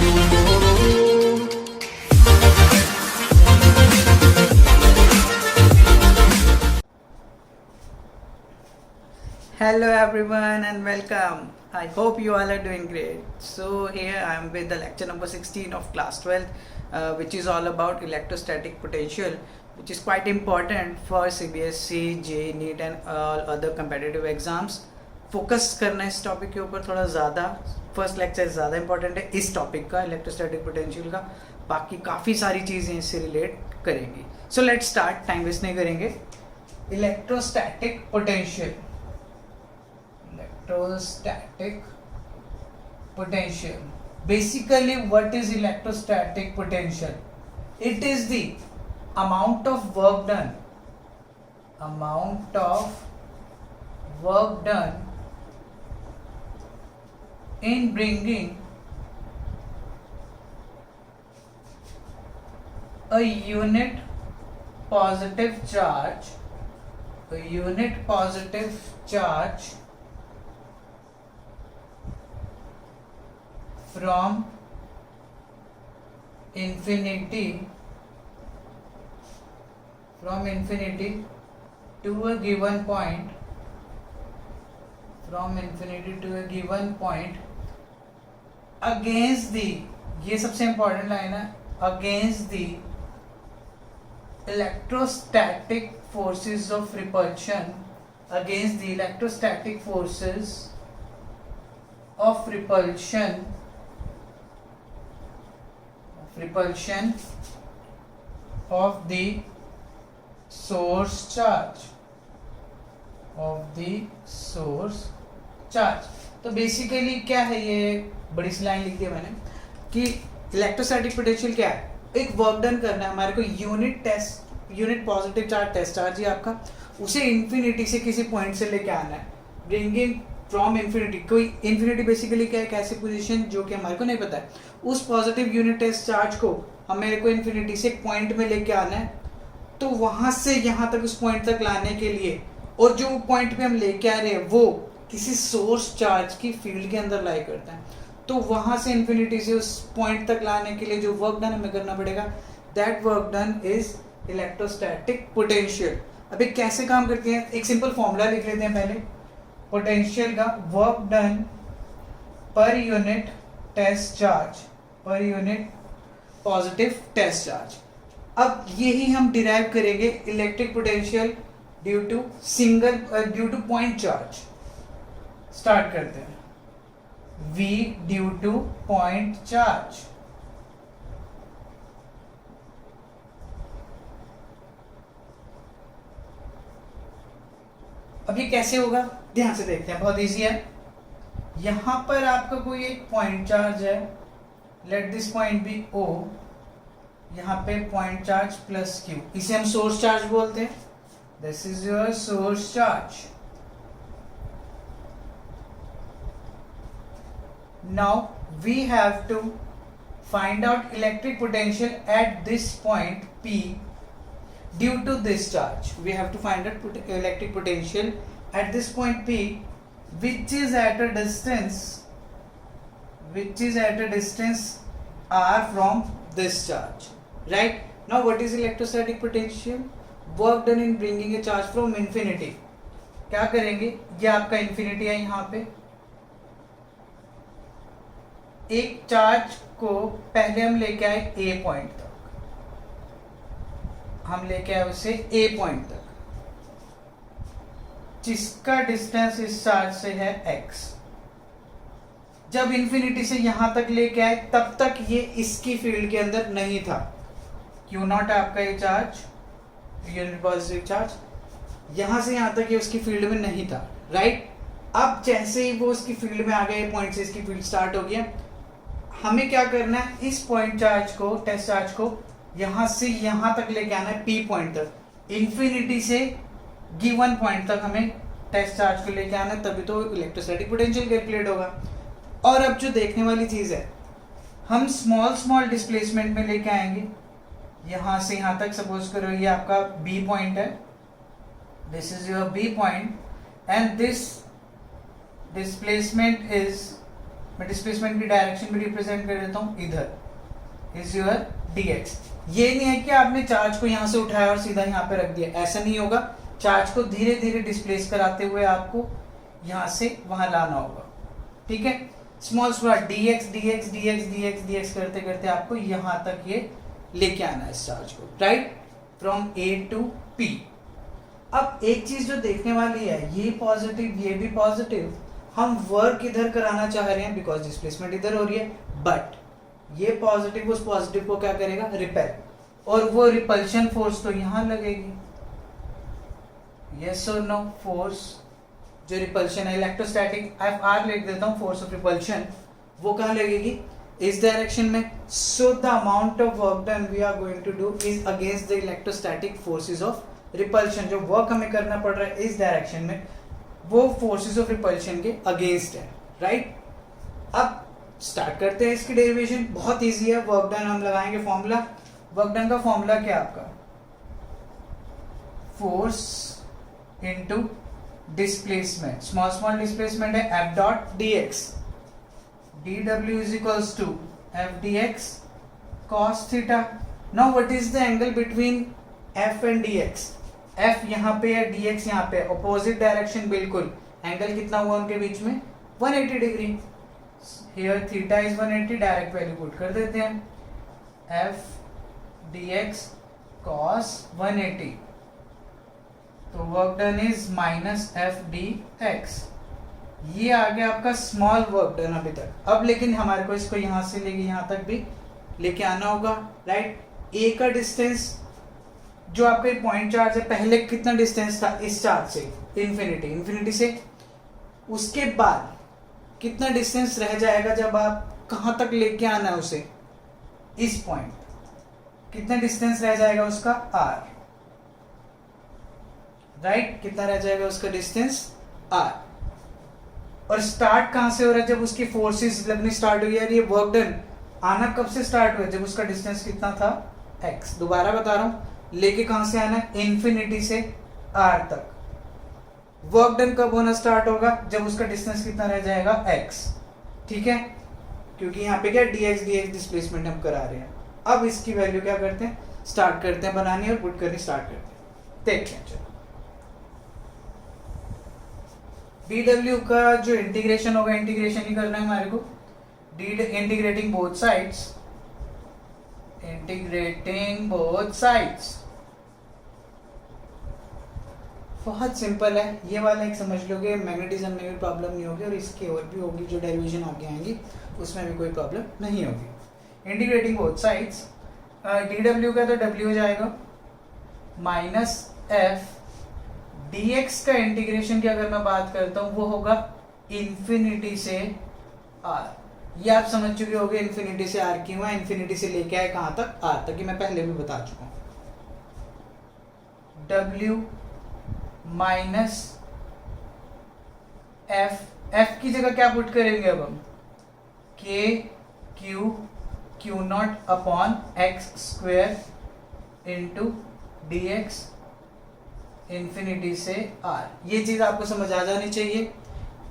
Hello everyone and welcome. I hope you all are doing great. So here I am with the lecture number 16 of class 12 which is all about electrostatic potential, which is quite important for CBSE, JEE, NEET and all other competitive exams. Focus करना इस topic के ऊपर थोड़ा ज़्यादा, first lecture ज़्यादा important है इस topic का, इलेक्ट्रोस्टैटिक पोटेंशियल का. बाकी काफ़ी सारी चीज़ें इससे रिलेट करेंगी. So let's start, time waste नहीं करेंगे. Electrostatic potential. Electrostatic potential. Basically, what is electrostatic potential? It is the amount of work done. Amount of work done in bringing a unit positive charge. A unit positive charge from infinity to a given point, against the, ये सबसे important line है, against the electrostatic forces of repulsion, against the electrostatic forces of repulsion of the source charge, तो basically क्या है, ये बड़ी सी line लिख दी मैंने कि इलेक्ट्रोस्टैटिक पोटेंशियल क्या है. एक वर्क डन करना है हमारे को, unit positive charge test charge ही आपका, उसे इन्फिनिटी से किसी पॉइंट से लेके आना है. ब्रिंगिंग फ्रॉम इन्फिनिटी, कोई इन्फिनिटी बेसिकली क्या है, एक ऐसी पोजीशन जो कि हमारे को नहीं पता है. उस पॉजिटिव यूनिट टेस्ट चार्ज को हमें को इन्फिनिटी से एक पॉइंट में लेके आना है. तो वहां से यहाँ तक उस पॉइंट तक लाने के लिए, और जो पॉइंट पे हम लेके आ रहे हैं वो किसी सोर्स चार्ज की फील्ड के अंदर लाई करता है. तो वहां से इन्फिनिटी से उस पॉइंट तक लाने के लिए जो वर्क डन हमें करना पड़ेगा, that work done is electrostatic potential. अभी कैसे काम करते हैं, एक सिंपल फॉर्मूला लिख लेते हैं पहले. पोटेंशियल का work done per unit test charge, per unit positive test charge. अब यही हम डिराइव करेंगे electric potential due to point charge. Start करते हैं. V due to point charge. अब ये कैसे होगा, ध्यान से देखते हैं, बहुत इजी है. यहां पर आपका कोई एक पॉइंट चार्ज है, let this point be O. यहां पे पॉइंट चार्ज प्लस Q, इसे हम सोर्स चार्ज बोलते हैं. This is your source charge. Now we have to find out electric potential at this point P due to this charge. We have to find out electric potential at this point P, which is at a distance r from this charge. Right? Now what is electrostatic potential? Work done in bringing a charge from infinity. क्या करेंगे, ये आपका infinity है, यहाँ पे एक charge को पहले हम लेके आए A पॉइंट तक, हम लेके आए उसे A पॉइंट तक, जिसका डिस्टेंस इस चार्ज से है x. जब इन्फिनिटी से यहां तक लेके आए तब तक ये इसकी फील्ड के अंदर नहीं था. Q नॉट है आपका ये चार्ज, यूनिट पॉजिटिव चार्ज, यहां से यहां तक ये उसकी फील्ड में नहीं था. राइट? अब जैसे ही वो उसकी फील्ड में आ गए, पॉइंट से इसकी फील्ड स्टार्ट हो गया. हमें क्या करना है, इस पॉइंट चार्ज को, टेस्ट चार्ज को यहां से यहां तक लेके आना है P पॉइंट तक. इन्फिनिटी से गिवन पॉइंट तक हमें टेस्ट चार्ज को लेके आना है, तभी तो इलेक्ट्रोस्टैटिक पोटेंशियल कैलकुलेट होगा. और अब जो देखने वाली चीज है, हम स्मॉल डिस्प्लेसमेंट में लेके आएंगे. यहां से यहां तक सपोज करो ये आपका B पॉइंट है, this is your B point, and this displacement is मैं डिस्प्लेसमेंट की डायरेक्शन भी रिप्रेजेंट कर देता हूँ, इधर इज योर dx। ये नहीं है कि आपने चार्ज को यहाँ से उठाया और सीधा यहाँ पे रख दिया, ऐसा नहीं होगा। चार्ज को धीरे धीरे डिस्प्लेस कराते हुए आपको यहाँ से वहां लाना होगा, ठीक है। Small small dx dx dx dx dx करते करते आपको यहाँ तक ये लेके आना है इस चार्ज को, right, from A to P। अब एक चीज जो देखने वाली है, ये पॉजिटिव ये भी पॉजिटिव, हम वर्क इधर कराना चाह रहे हैं बिकॉज डिस्प्लेसमेंट इधर हो रही है, बट ये पॉजिटिव उस पॉजिटिव को क्या करेगा, रिपेल, और वो रिपल्शन फोर्स तो यहाँ लगेगी। यस और नो, फोर्स जो रिपल्शन है इलेक्ट्रोस्टैटिक, Fr लिख देता हूँ, फोर्स ऑफ रिपल्शन, वो कहाँ लगेगी, इस डायरेक्शन में। So the amount of work done we are going to do is against the electrostatic forces of repulsion. जो वर्क हमें करना पड़ रहा है इस डायरेक्शन में, वो फोर्सेस ऑफ रिपल्शन के अगेंस्ट है, राइट। अब स्टार्ट करते हैं इसकी डेरिवेशन, बहुत इजी है। वर्क डन हम लगाएंगे फॉर्मूला, वर्क डन का फॉर्मूला क्या है आपका, force into displacement, small small displacement है F dot dx, dw is equals to F dx cos theta। now what is the angle between F and dx, F यहाँ पे है, dx यहाँ पे, अपोजिट डायरेक्शन बिल्कुल, एंगल कितना हुआ उनके बीच में, 180 degree. Here theta is 180, direct value put कर देते हैं, F dx cos 180, तो work done is minus F dx। ये आ गया आपका स्मॉल वर्क डन अभी तक। अब लेकिन हमारे को इसको यहाँ से लेके यहाँ तक भी लेके आना होगा, राइट। A का डिस्टेंस जो आपका पॉइंट चार्ज है, पहले कितना डिस्टेंस था इस चार्ज से, इन्फिनिटी, इन्फिनिटी से, उसके बाद कितना डिस्टेंस रह जाएगा जब आप कहां तक लेके आना है उसे, इस पॉइंट, कितना डिस्टेंस रह जाएगा उसका, r, राइट, कितना रह जाएगा उसका डिस्टेंस r। और स्टार्ट कहां से हो रहा है, जब उसकी फोर्सेस लगनी स्टार्ट हुई है। ये वर्क डन आना कब से स्टार्ट हुआ, जब उसका डिस्टेंस कितना था, x। दोबारा बता रहा हूं, लेके कहां से आना है, इन्फिनिटी से r तक। वर्क डन कब होना स्टार्ट होगा, जब उसका डिस्टेंस कितना रह जाएगा, x, ठीक है, क्योंकि यहाँ पे क्या dx dx डिस्प्लेसमेंट हम करा रहे हैं। अब इसकी वैल्यू क्या करते हैं, स्टार्ट करते हैं बनानी और पुट करनी स्टार्ट करते हैं, देखते हैं। चलो dw का जो इंटीग्रेशन होगा, इंटीग्रेशन ही करना है हमारे को, integrating both sides, integrating both sides, बहुत सिंपल है। ये वाला एक समझ लोगे, मैग्नेटिज्म में भी प्रॉब्लम नहीं होगी, और इसकी और भी होगी जो डेरिवेशन आगे आएंगी उसमें भी कोई प्रॉब्लम नहीं होगी। इंटीग्रेटिंग बोथ साइड्स, dw का तो w हो जाएगा माइनस F dx का इंटीग्रेशन की अगर मैं बात करता हूँ वो होगा इन्फिनिटी से r। ये आप समझ चुके होंगे इन्फिनिटी से r क्यों है, इन्फिनिटी से लेके आए कहाँ तक, r तक, कि मैं पहले भी बता चुका हूँ। w माइनस f की जगह क्या पुट करेंगे अब हम, k q not upon x square into dx infinity से r। ये चीज आपको समझ आ जानी चाहिए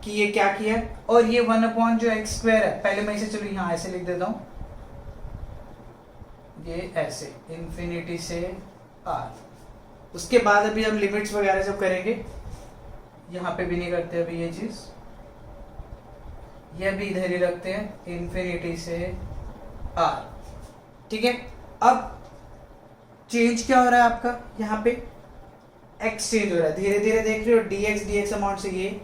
कि ये क्या किया है। और ये 1 अपॉन जो x स्क्वेयर है, पहले मैं इसे चलो यहाँ ऐसे लिख देता हूँ, ये ऐसे इन्फिनिटी से r। उसके बाद अभी हम लिमिट्स वगैरह जब करेंगे, यहाँ पे भी नहीं करते अभी ये चीज, ये भी इधर ही रखते हैं, इन्फिनिटी से r, ठीक है। अब चेंज क्या हो रहा है आपका, यहाँ पे x चेंज हो रहा है, धीरे धीरे देख रहे हो, dx अमाउंट से ये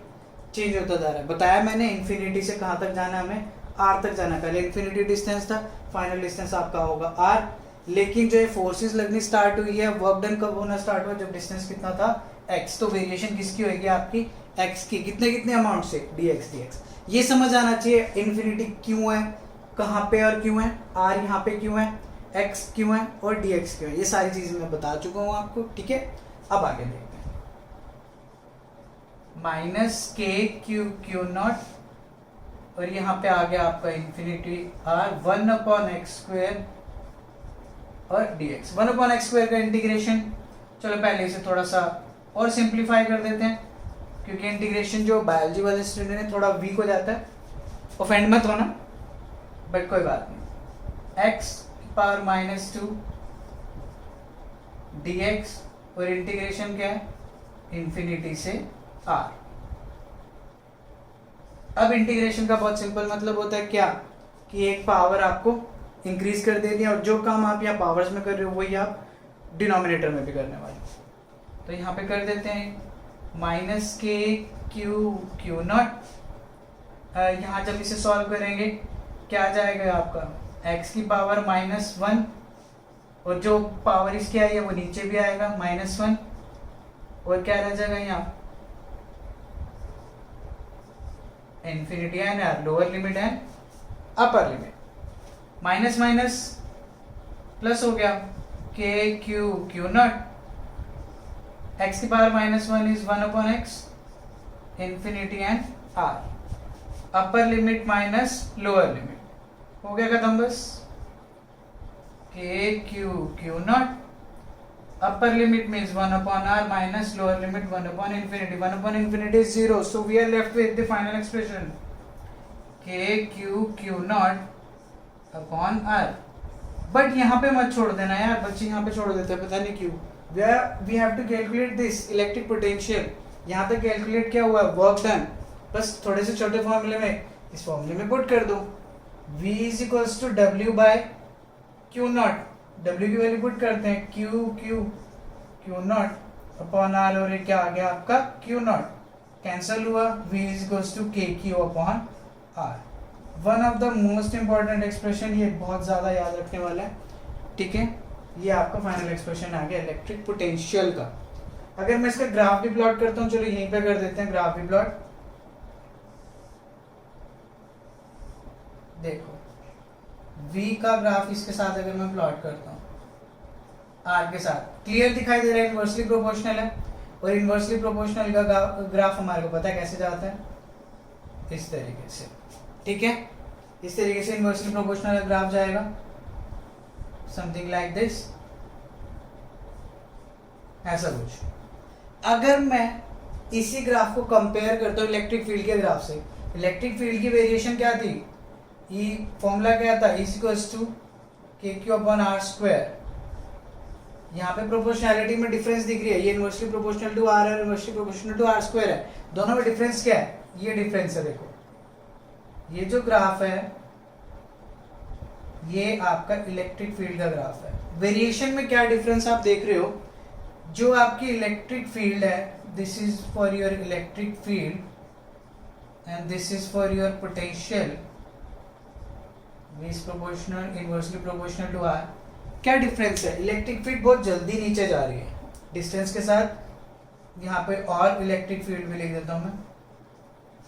चेंज होता जा रहा है। बताया मैंने इन्फिनिटी से कहाँ तक जाना, हमें r तक जाना। पहले इन्फिनिटी डिस्टेंस था, फाइनल डिस्टेंस आपका होगा r। लेकिन जो ये फोर्सेस लगनी स्टार्ट हुई है, वर्क डन कब होना स्टार्ट हुआ, जब डिस्टेंस कितना था, x। तो वेरिएशन किसकी होगी, आपकी x की, कितने कितने अमाउंट से, dx। ये समझ आना चाहिए इन्फिनिटी क्यों है, कहाँ पे और क्यों है, r यहाँ पे क्यों है, x क्यों है और dx क्यों है। ये सारी चीजें मैं बता चुका हूँ आपको, ठीक है। अब आगे देखते हैं, माइनस k क्यू नॉट, और यहाँ पे आ गया आपका infinity r, 1 upon x square और dx। 1 अपॉन एक्स स्क्वायर का इंटीग्रेशन, चलो पहले इसे थोड़ा सा और सिंप्लीफाई कर देते हैं, क्योंकि इंटीग्रेशन जो बायोलॉजी वाले स्टूडेंट है थोड़ा वीक हो जाता है। ऑफेंड मत होना, बट कोई बात नहीं। x पावर -2 dx और इंटीग्रेशन क्या है, इंफिनिटी से r। अब इंटीग्रेशन का बहुत सिंपल मतलब होता है क्या, कि एक पावर आपको इंक्रीज कर देनी है और जो काम आप यहाँ पावर्स में कर रहे हो वही आप डिनोमिनेटर में भी करने वाले हो। तो यहाँ पे कर देते हैं -k Q0। यहाँ जब इसे सॉल्व करेंगे क्या आ जाएगा आपका, x की पावर -1 और जो पावर इसकी आई है वो नीचे भी आएगा -1, और क्या रह जाएगा यहाँ infinity and r, lower limit and upper limit. Minus minus plus हो गया, k Q0, x की power -1 is 1/x, infinity and r, upper limit minus lower limit, हो गया खत्म बस। k Q0, upper limit means 1/r minus lower limit 1/infinity. 1/infinity is 0, so we are left with the final expression k Q0 upon r. But यहाँ पे मत छोड़ देना यार, बच्चे यहाँ पे छोड़ देते हैं, पता नहीं क्यों। we have to calculate this electric potential। यहाँ तक कैलकुलेट क्या हुआ, वर्क डन। बस थोड़े से छोटे फॉर्मूले में इस फॉर्मूले में पुट कर दो, v is equals to w by Q0। W की वैल्यू पुट करते हैं, Q0 अपॉन r, और ये क्या आ गया आपका Q0, कैंसल हुआ, v is equals to KQ upon r। One of the most important expression, ये बहुत ज़्यादा याद रखने वाला है, ठीक है। ये आपका फाइनल एक्सप्रेशन आ गया इलेक्ट्रिक पोटेंशियल का। अगर मैं इसका ग्राफ भी प्लॉट करता हूँ, चलो यहीं पे कर देते हैं ग्राफ भी प्लॉट। देखो v का ग्राफ इसके साथ अगर मैं प्लॉट करता हूँ r के साथ, क्लियर दिखाई दे रहा है, इनवर्सली प्रोपोर्शनल है। और इनवर्सली प्रोपोर्शनल का ग्राफ हमारे को पता है कैसे जाता है, इस तरीके से, ठीक है। इस तरीके से इनवर्सली प्रोपोर्शनल ग्राफ जाएगा, समथिंग लाइक दिस, ऐसा कुछ। अगर मैं इसी ग्राफ को कंपेयर करता हूँ इलेक्ट्रिक फील्ड के ग्राफ से, इलेक्ट्रिक फील्ड की वेरिएशन क्या थी, ई फॉर्मूला क्या था, k अपॉन r स्क्वायर। यहाँ पे प्रोपोर्शनैलिटी में डिफरेंस दिख रही है, ये इनवर्सली प्रोपोर्शनल टू r है, inversely proportional to r square है, दोनों में डिफरेंस क्या है, ये डिफरेंस है। देखो ये जो ग्राफ है ये आपका इलेक्ट्रिक फील्ड का ग्राफ है। वेरिएशन में क्या डिफरेंस आप देख रहे हो, जो आपकी इलेक्ट्रिक फील्ड है, this is for your electric field and this is for your potential, v is proportional inversely proportional to r। क्या डिफरेंस है, इलेक्ट्रिक फील्ड बहुत जल्दी नीचे जा रही है डिस्टेंस के साथ। यहाँ पे और इलेक्ट्रिक फील्ड भी लिख देता हूँ मैं,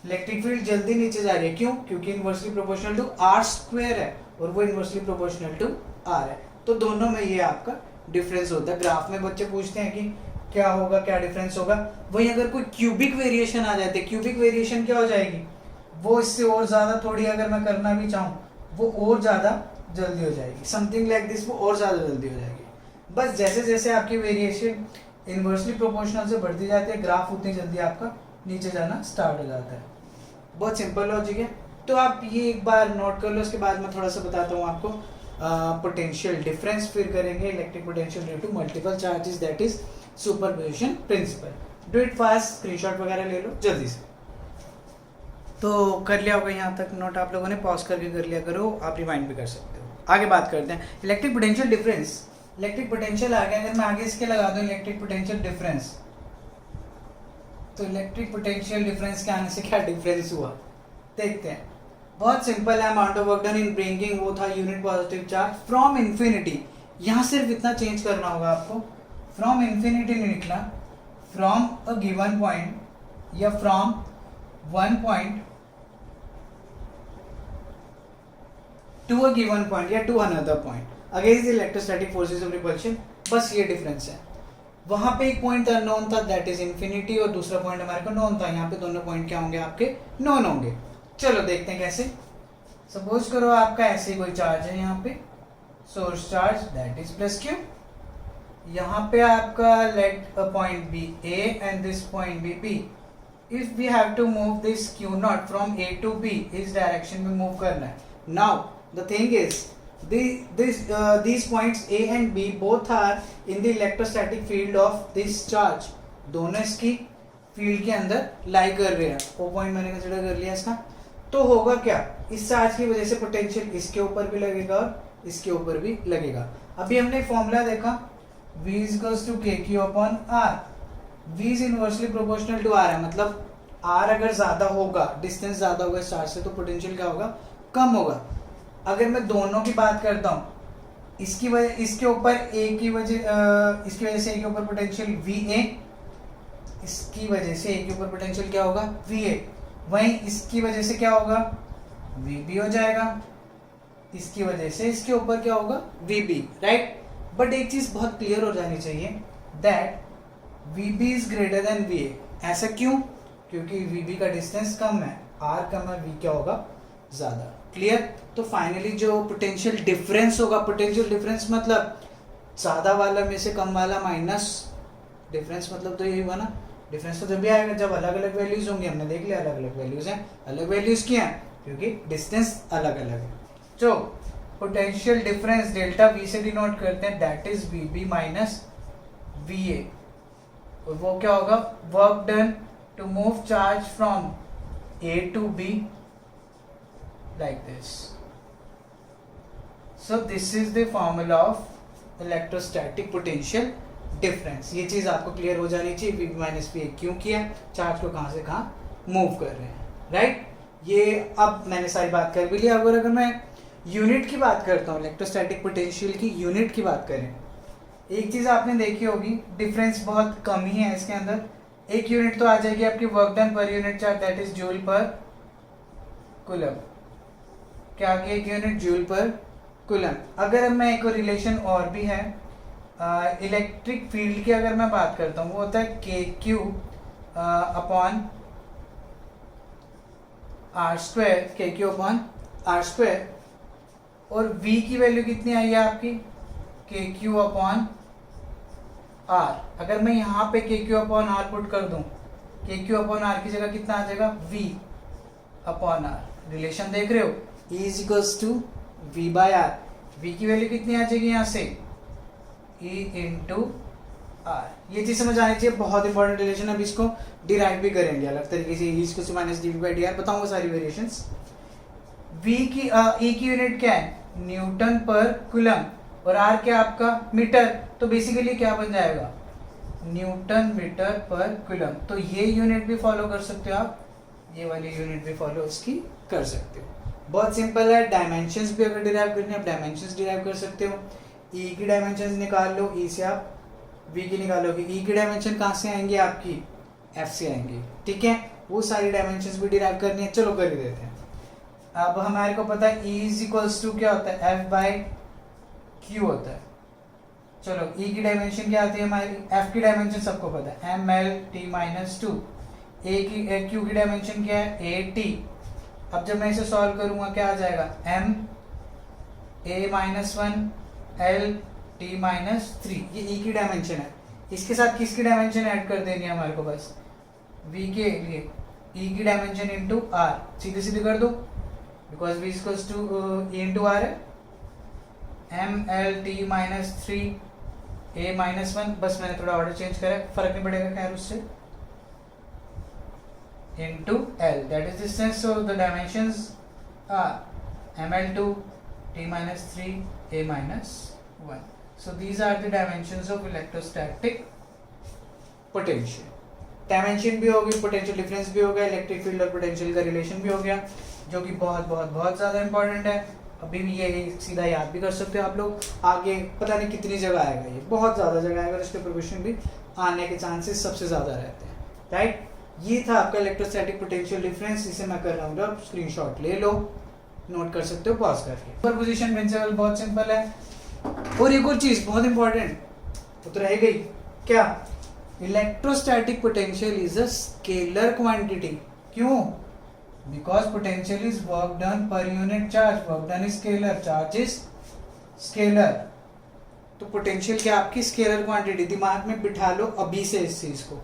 इलेक्ट्रिक फील्ड जल्दी नीचे जा रही है, क्यों, क्योंकि inversely proportional to r square है और वो इनवर्सली प्रोपोर्शनल टू r है। तो दोनों में ये आपका डिफरेंस होता है। ग्राफ में बच्चे पूछते हैं कि क्या होगा, क्या डिफरेंस होगा, वही अगर कोई क्यूबिक वेरिएशन आ जाते, क्यूबिक वेरिएशन क्या हो जाएगी, वो इससे और ज्यादा थोड़ी अगर मैं करना भी चाहूँ वो और ज़्यादा जल्दी हो जाएगी, समथिंग लाइक दिस, वो और ज़्यादा जल्दी हो जाएगी। बस जैसे जैसे आपकी वेरिएशन इनवर्सली प्रोपोर्शनल से बढ़ती जाती है, ग्राफ उतनी जल्दी आपका नीचे जाना स्टार्ट हो जाता है। बहुत सिंपल लॉजिक है, तो आप ये एक बार नोट कर लो। उसके बाद मैं थोड़ा सा बताता हूँ आपको पोटेंशियल डिफरेंस, फिर करेंगे electric potential due to multiple charges, that is superposition principle. Do it fast, screenshot वगैरह ले लो जल्दी से। तो कर लिया होगा यहाँ तक नोट आप लोगों ने, पॉज करके कर लिया करो, आप रिमाइंड भी कर सकते हो। आगे बात करते हैं electric potential difference. Electric potential आ गया, अगर मैं आगे इसके लगा दूँ इलेक्ट्रिक पोटेंशियल डिफरेंस, तो इलेक्ट्रिक पोटेंशियल डिफरेंस के आने से क्या डिफरेंस हुआ देखते हैं। बहुत सिंपल है, amount of work done in bringing, वो था unit positive charge from infinity. यहाँ सिर्फ इतना चेंज करना होगा आपको, फ्रॉम इन्फिनिटी नहीं लिखना, फ्रॉम अ गिवन पॉइंट या from one point to a given point या to another point against the electrostatic forces of repulsion. बस ये डिफरेंस है। वहां पे एक पॉइंट अननोन था, दैट इज इन्फिनिटी, और दूसरा पॉइंट हमारे को नोन था। यहाँ पे दोनों पॉइंट क्या होंगे आपके, नोन होंगे। चलो देखते हैं कैसे। सपोज करो आपका ऐसे कोई चार्ज है, यहाँ पे source charge that is plus Q, यहाँ पे आपका let a point be A and this point be B, if we have to move this Q not from A to B, इस डायरेक्शन में मूव करना है. Now the thing is these points A and B both are in the electrostatic field of this charge. दोनों इसकी field के अंदर लाई कर रहे हैं. वो पॉइंट मैंने कंसिडर कर लिया इसका. तो होगा क्या, इस चार्ज की वजह से पोटेंशियल इसके ऊपर भी लगेगा और इसके ऊपर भी लगेगा. अभी हमने फॉर्मूला देखा V equals to KQ upon R. V is inversely proportional to R है, मतलब R अगर ज्यादा होगा, डिस्टेंस ज्यादा होगा इस चार्ज से, तो पोटेंशियल क्या होगा, कम होगा. अगर मैं दोनों की बात करता हूँ, इसकी वजह इसके ऊपर A की वजह इसकी वजह से A के ऊपर पोटेंशियल VA, इसकी वजह से A के ऊपर पोटेंशियल क्या होगा, VA. वहीं इसकी वजह से क्या होगा, VB हो जाएगा. इसकी वजह से इसके ऊपर क्या होगा, VB, राइट. बट एक चीज बहुत क्लियर हो जानी चाहिए, that VB is greater than VA. ऐसा क्यों, क्योंकि VB का डिस्टेंस कम है, R कम है, V क्या होगा, ज्यादा. क्लियर. तो फाइनली जो पोटेंशियल डिफरेंस होगा, पोटेंशियल डिफरेंस मतलब ज्यादा वाला में से कम वाला माइनस डिफरेंस, मतलब तो यही हुआ ना. डिफरेंस तो जब भी आएगा जब अलग अलग वैल्यूज होंगी. हमने देख लिया अलग अलग वैल्यूज हैं. अलग वैल्यूज क्या है, क्योंकि डिस्टेंस अलग अलग है. जो पोटेंशियल डिफरेंस डेल्टा V से डिनोट करते हैं, that is VB minus VA. और वो क्या होगा, work done to move charge from A to B like this. So this is the formula of electrostatic potential difference. ये चीज आपको क्लियर हो जानी चाहिए. VB माइनस VA क्यों किया, चार्ज को कहाँ से कहाँ मूव कर रहे हैं, राइट. ये अब मैंने सारी बात कर भी लिया. अगर मैं यूनिट की बात करता हूँ, इलेक्ट्रोस्टैटिक पोटेंशियल की यूनिट की बात करें, एक चीज आपने देखी होगी, डिफरेंस बहुत कम ही है इसके अंदर. एक यूनिट तो आ जाएगी आपकी work done per unit charge, that is joule पर कूलम. क्या आगे एक यूनिट जूल पर कूलम. अगर मैं एक रिलेशन और भी है इलेक्ट्रिक फील्ड की, अगर मैं बात करता हूँ, वो होता है KQ upon R square, KQ upon R square. और V की वैल्यू कितनी आई है आपकी, KQ अपॉन R. अगर मैं यहाँ पे KQ अपॉन R पुट कर दूं, KQ अपॉन R की जगह कितना आ जाएगा, V अपॉन R. रिलेशन देख रहे हो, E is equals to V by R. V की वैल्यू कितनी आ जाएगी यहाँ से, E इंटू R. ये चीज समझ आनी चाहिए, बहुत इंपॉर्टेंट रिलेशन. अब इसको डिराइव भी करेंगे अलग तरीके से. E equals to minus dV by dr बताऊंगा सारी वेरिएशंस. V की E की यूनिट क्या है, न्यूटन पर कूलम, और R क्या आपका, मीटर. तो बेसिकली क्या बन जाएगा, न्यूटन मीटर पर कूलम. तो ये यूनिट भी फॉलो कर सकते हो आप, ये वाली यूनिट भी फॉलो उसकी कर सकते हो. बहुत सिंपल है. डायमेंशंस भी अगर डिराइव करनी है, आप डायमेंशंस डिराइव कर सकते हो. E की डायमेंशंस निकाल लो, E से आप V की निकालोगे. E की डायमेंशन कहाँ से आएंगे आपकी, F से आएंगे, ठीक है. वो सारी डायमेंशंस भी डिराइव करनी है, चलो कर ही देते हैं. अब हमारे को पता है E इज इक्वल्स टू क्या होता है, F बाय Q होता है. चलो E की डायमेंशन क्या आती है हमारी, F की डायमेंशन सबको पता है, ML T माइनस 2. Q की डायमेंशन क्या है, AT. अब जब मैं इसे सॉल्व करूंगा क्या आ जाएगा, M A minus 1 L T minus 3. ये E की डायमेंशन है. इसके साथ किसकी डायमेंशन ऐड कर देनी है हमारे को, बस V के लिए E की डायमेंशन इंटू R. सीधे सीधे कर दो, because V equals to E into R है. M L T minus 3 A minus 1. बस मैंने थोड़ा ऑर्डर चेंज करा, फर्क नहीं पड़ेगा खैर उससे. Into L, that is distance. So the dimensions are ML2 T minus 3 A minus 1. So these are the dimensions of electrostatic potential. Dimension भी होगी, पोटेंशियल डिफरेंस भी हो गया, इलेक्ट्रिक फील्ड और पोटेंशियल का रिलेशन भी हो गया, जो कि बहुत बहुत बहुत ज़्यादा इंपॉर्टेंट है. अभी भी ये सीधा याद भी कर सकते हो आप लोग. आगे पता नहीं कितनी जगह आएगा, ये बहुत ज़्यादा जगह आएगा, इसके ऊपर क्वेश्चन भी आने के चांसेस सबसे ज़्यादा रहते हैं, राइट. ये था आपका इलेक्ट्रोस्टैटिक पोटेंशियल डिफरेंस. इसे मैं कर रहा हूँ, आप स्क्रीनशॉट ले लो, नोट कर सकते हो पॉज करके. सुपरपोजिशन प्रिंसिपल बहुत सिंपल है. और एक और चीज बहुत इंपॉर्टेंट वो तो रह गई, क्या, electrostatic potential is a scalar quantity. क्यों, because potential is work done per unit charge. Work done is scalar, charge is scalar. तो पोटेंशियल क्या आपकी स्केलर क्वांटिटी. दिमाग में बिठा लो अभी से इस चीज को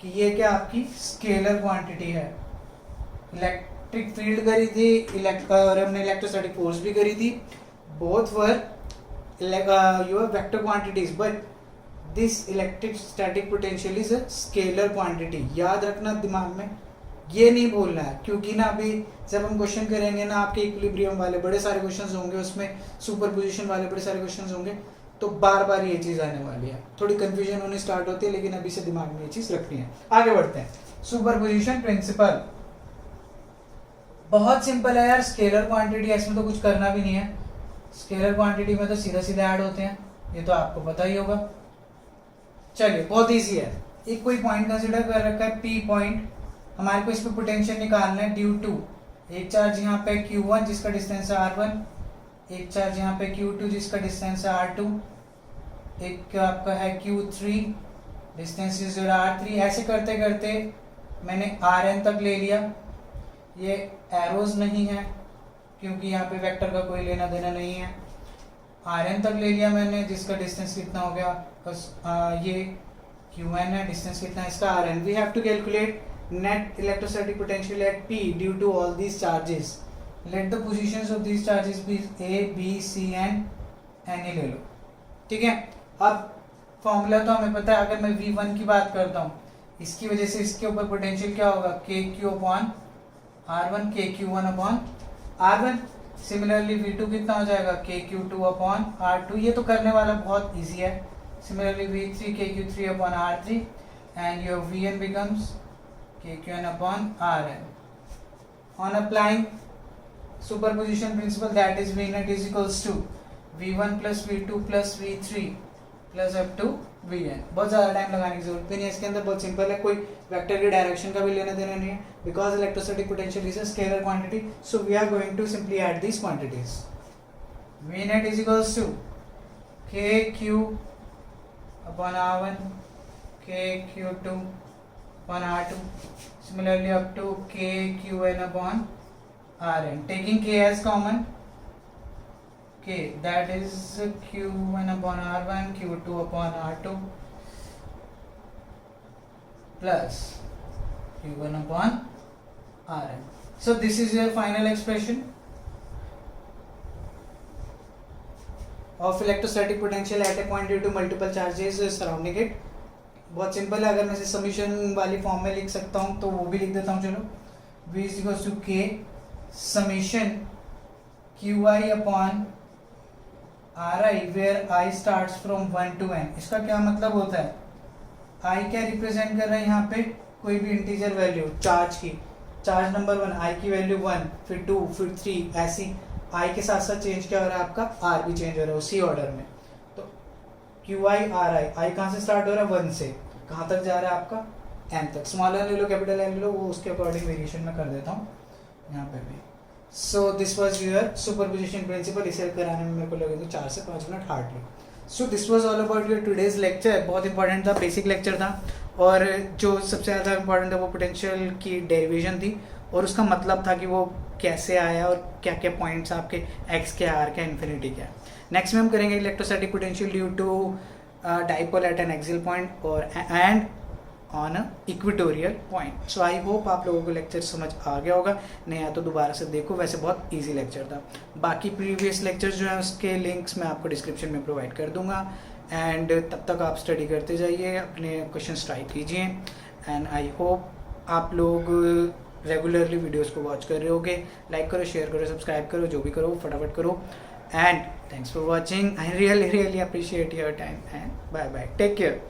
कि ये क्या आपकी स्केलर क्वांटिटी है। इलेक्ट्रिक फील्ड करी थी और हमने इलेक्ट्रोस्टैटिक फोर्स भी करी थी, both were your vector quantities, but this electric static potential is a scalar quantity। याद रखना दिमाग में, ये नहीं भूलना है, क्योंकि ना अभी जब हम क्वेश्चन करेंगे ना आपके इक्विलिब्रियम वाले बड़े सारे क्वेश्चंस होंगे, उसमें सुपरपोजिशन वाले बड़े सारे क्वेश्चंस होंगे, तो बार बार ये चीज़ आने वाली है, थोड़ी कंफ्यूजन होनी स्टार्ट होती है, लेकिन अभी से दिमाग में ये चीज़ रखनी है। आगे बढ़ते हैं। सुपरपोजिशन प्रिंसिपल बहुत सिंपल है यार, स्केलर क्वांटिटी है, इसमें तो कुछ करना भी नहीं है। स्केलर क्वांटिटी में तो सीधा सीधा ऐड होते हैं, ये तो आपको पता ही होगा। चलिए बहुत इजी है। एक कोई पॉइंट कंसिडर कर रखा है P पॉइंट, हमारे को इस पे पोटेंशियल निकालना है ड्यू टू एक चार्ज यहाँ पे Q1 जिसका डिस्टेंस है R1, एक चार्ज यहाँ पे Q2 जिसका डिस्टेंस है R2, एक आपका है Q3 डिस्टेंस इज R3। ऐसे करते करते मैंने Rn तक ले लिया। ये एरोज नहीं है क्योंकि यहाँ पे वेक्टर का कोई लेना देना नहीं है। Rn तक ले लिया मैंने, जिसका डिस्टेंस कितना हो गया, बस ये Qn है, डिस्टेंस कितना है इसका Rn। We have to calculate net electrostatic potential at P due to all these charges. Let the positions of these charges be A, B, C and N ले लो, ठीक है। अब फॉर्मूला तो हमें पता है, अगर मैं V1 की बात करता हूँ, इसकी वजह से इसके ऊपर पोटेंशियल क्या होगा, KQ upon R1, KQ1 upon R1। Similarly V2 कितना हो जाएगा, KQ2 अपॉन R2। ये तो करने वाला बहुत इजी है। Similarly V3 KQ3 upon R3 and your Vn becomes KQn upon Rn. On applying superposition principle, that is V net is equals to V1 plus V2 plus V3 plus up to Vn। बहुत ज़्यादा time लगाने की जरूरत भी नहीं है इसके अंदर, बहुत सिंपल है, कोई वेक्टर की डायरेक्शन का भी लेना देना नहीं है, because electrostatic potential is a scalar quantity. So we are going to simply add these quantities. V net is equals to KQ upon R1, KQ2 upon R2, similarly up to KQn upon Rn, taking K as common, K that is Q1 upon R1, Q2 upon R2 plus Q1 upon Rn. So this is your final expression of electrostatic potential at a point due to multiple charges surrounding it। बहुत simple है, अगर मैं इसे summation वाली form में लिख सकता हूँ तो वो भी लिख देता हूँ। चलो, V is equals to K summation QI upon RI where I starts from 1 to n। इसका क्या मतलब होता है, I क्या रिप्रेजेंट कर रहा है यहाँ पे, कोई भी इंटीजर वैल्यू चार्ज की, चार्ज नंबर 1 I की वैल्यू 1, फिर 2, फिर 3, ऐसी I के साथ साथ चेंज क्या हो रहा है आपका, R भी चेंज हो रहा है उसी ऑर्डर में। तो QI RI, I कहाँ से स्टार्ट हो रहा है, 1 से, कहाँ तक जा रहा है आपका, n तक। स्मॉल एन ले लो, कैपिटल एन ले लो, वो उसके अकॉर्डिंग वेरिएशन में कर देता हूँ यहाँ पे भी। So this was your superposition principle. इसे कराने में मेरे को लगेगा 4 से 5 minute hardly. So this was all about your today's lecture. बहुत इंपॉर्टेंट था, बेसिक लेक्चर था, और जो सबसे ज़्यादा इंपॉर्टेंट था वो पोटेंशियल की डेरिवेशन थी, और उसका मतलब था कि वो कैसे आया और क्या क्या पॉइंट्स आपके एक्स के, आर क्या, इन्फिनिटी क्या। नेक्स्ट में हम करेंगे electrostatic potential due to dipole at an axial point और and on a equatorial point. So I hope आप लोगों को लेक्चर समझ आ गया होगा, नहीं आया तो दोबारा से देखो, वैसे बहुत इजी लेक्चर था। बाकी प्रीवियस लेक्चर्स जो हैं उसके लिंक्स मैं आपको डिस्क्रिप्शन में प्रोवाइड कर दूंगा, एंड तब तक आप स्टडी करते जाइए, अपने क्वेश्चन ट्राई कीजिए, एंड आई होप आप लोग रेगुलरली वीडियोस को वॉच कर रहे होगे। लाइक करो, शेयर करो, सब्सक्राइब करो, जो भी करो फटाफट करो, and thanks for watching. I really appreciate your time, and bye bye, take care.